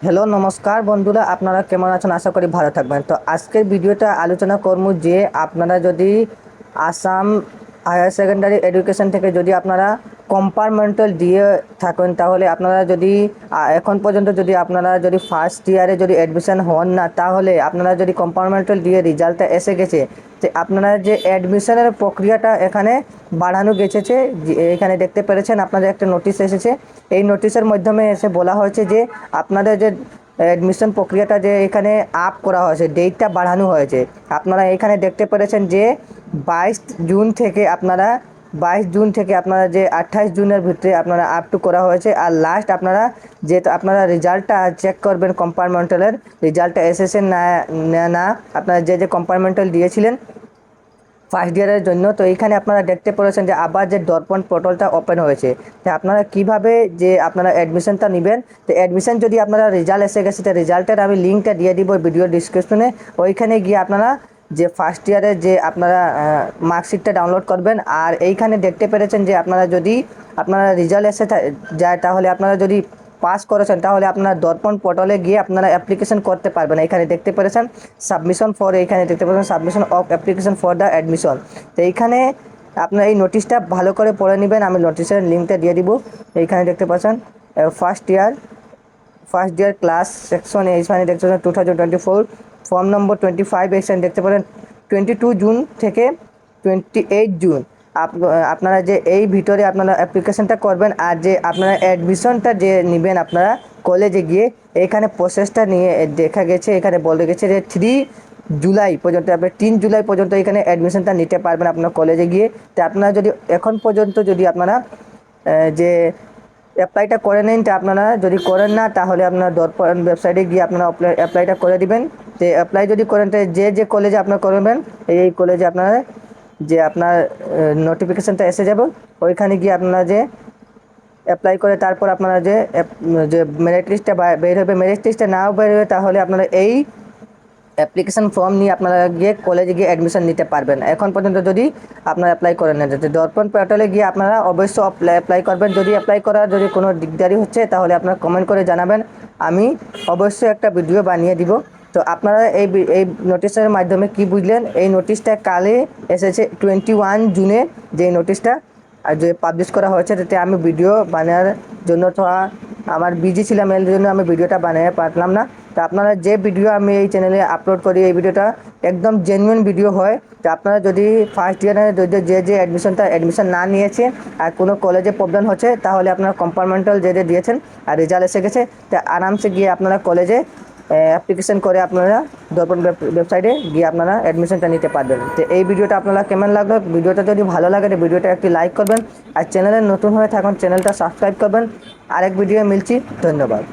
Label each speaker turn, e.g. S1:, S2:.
S1: Hello নমস্কার বন্ধুরা, আপনারা কেমন আছেন? আশা করি ভালো থাকবেন। তো আজকের ভিডিওটা আলোচনা করব যে আপনারা যদি আসাম হায়ার সেকেন্ডারি এডুকেশন থেকে যদি আপনারা কম্পার্টমেন্টাল দিয়ে থাকেন, তাহলে আপনারা যদি এখন পর্যন্ত যদি আপনারা যদি ফার্স্ট ইয়ারে যদি অ্যাডমিশন হন না, তাহলে আপনারা যদি কম্পার্টমেন্টাল দিয়ে রেজাল্টটা এসে গেছে, যে আপনারা যে অ্যাডমিশনের প্রক্রিয়াটা এখানে বাড়ানো গেছে। এখানে দেখতে পেরেছেন আপনাদের একটা নোটিশ এসেছে। এই নোটিশের মাধ্যমে এসে বলা হয়েছে যে আপনাদের যে অ্যাডমিশন প্রক্রিয়াটা যে এখানে আপ করা হয়েছে, ডেটটা বাড়ানো হয়েছে। আপনারা এখানে দেখতে পেরেছেন যে 22 জুন থেকে আপনারা যে 28 জুনের ভিতরে আপনারা আপ টু করা হয়েছে। আর লাস্ট আপনারা যে আপনারা রেজাল্টটা চেক করবেন, কম্পার্টমেন্টালের রেজাল্টটা এসেছে না না আপনারা যে কম্পার্টমেন্টাল দিয়েছিলেন ফার্স্ট ইয়ারের জন্য। তো এইখানে আপনারা দেখতে পেরেছেন যে আবার যে দর্পণ পোর্টালটা ওপেন হয়েছে। তো আপনারা কিভাবে যে আপনারা অ্যাডমিশনটা নেবেন, তো অ্যাডমিশন যদি আপনারা রেজাল্ট এসে গেছে, তো রেজাল্টের আমি লিঙ্কটা দিয়ে দিব ভিডিও ডিসক্রিপশনে। ওইখানে গিয়ে আপনারা যে ফার্স্ট ইয়ারের যে আপনারা মার্কশিটটা ডাউনলোড করবেন। আর এইখানে দেখতে পেরেছেন যে আপনারা যদি আপনারা রেজাল্ট এসে যায়, তাহলে আপনারা যদি পাস করেছেন, তাহলে আপনারা দর্পণ পোর্টালে গিয়ে আপনারা অ্যাপ্লিকেশন করতে পারবেন। এখানে দেখতে পেরেছেন সাবমিশন ফর, এইখানে দেখতে পেরেছেন submission of application for the admission. তো এইখানে আপনারা এই নোটিশটা ভালো করে পড়ে নেবেন, আমি নোটিশের লিঙ্কটা দিয়ে দিব। এইখানে দেখতে পাচ্ছেন ফার্স্ট ইয়ার ক্লাস সেকশন, এইখানে দেখতে পাচ্ছেন 2024 ফর্ম নম্বর 25। এখানে দেখতে পারেন 22 জুন থেকে 28 জুন আপনারা যে এই ভিতরে আপনারা অ্যাপ্লিকেশনটা করবেন। আর যে আপনারা অ্যাডমিশনটা যে নেবেন আপনারা কলেজে গিয়ে, এখানে প্রসেসটা নিয়ে দেখা গেছে, এখানে বলে গেছে যে 3 জুলাই পর্যন্ত, আপনি 3 জুলাই পর্যন্ত এখানে অ্যাডমিশনটা নিতে পারবেন আপনার কলেজে গিয়ে। তো আপনারা যদি এখন পর্যন্ত যদি আপনারা যে অ্যাপ্লাইটা করে নিন, তো আপনারা যদি করেন না, তাহলে আপনারা দর্পণ ওয়েবসাইটে গিয়ে আপনারা অ্যাপ্লাইটা করে দিবেন। তো অ্যাপ্লাই যদি করেন, তো যে কলেজে আপনারা করবেন, এই কলেজে আপনারা যে আপনার নোটিফিকেশানটা এসে যাবে। ওইখানে গিয়ে আপনারা যে অ্যাপ্লাই করে তারপর আপনারা যে মেরিট লিস্টটা বের হবে, মেরিট লিস্টটা নাও বের হবে, তাহলে আপনারা এই অ্যাপ্লিকেশন ফর্ম নিয়ে আপনারা গিয়ে কলেজে গিয়ে অ্যাডমিশন নিতে পারবেন। এখন পর্যন্ত যদি আপনারা অ্যাপ্লাই করেন না, যাতে দর্পণ পোর্টালে গিয়ে আপনারা অবশ্যই অ্যাপ্লাই করবেন। যদি অ্যাপ্লাই করার যদি কোনো দিকদারি হচ্ছে, তাহলে আপনারা কমেন্ট করে জানাবেন, আমি অবশ্যই একটা ভিডিও বানিয়ে দিব। তো আপনারা এই নোটিশের মাধ্যমে কি বুঝলেন, এই নোটিশটা কালে এসেছে 21 জুনে, যে নোটিশটা আর যে পাবলিশ করা হয়েছে, তাতে আমি ভিডিও বানানোর জন্য তো আমার বিজি ছিলাম, এর জন্য আমি ভিডিওটা বানিয়ে পারলাম না। তো আপনারা যে ভিডিও আমি এই চ্যানেলে আপলোড করি, এই ভিডিওটা একদম জেনুইন ভিডিও হয়। তো আপনারা যদি ফার্স্ট ইয়ারে যে অ্যাডমিশন না নিয়েছে আর কোনো কলেজে প্রবলেম হচ্ছে, তাহলে আপনারা কম্পার্টমেন্টাল যে দিয়েছেন আর রেজাল্ট এসে গেছে, তো আরামসে গিয়ে আপনারা কলেজে অ্যাপ্লিকেশন করে আপনারা দর্পণ ওয়েবসাইটে গিয়ে আপনারা অ্যাডমিশনটা নিতে পারবেন। তো এই ভিডিওটা আপনারা কেমন লাগলো? ভিডিওটা যদি ভালো লাগে, তো ভিডিওটা একটি লাইক করবেন। আর চ্যানেলে নতুন হয়ে থাকুন, চ্যানেলটা সাবস্ক্রাইব করবেন। আরেক ভিডিও মিলছি, ধন্যবাদ।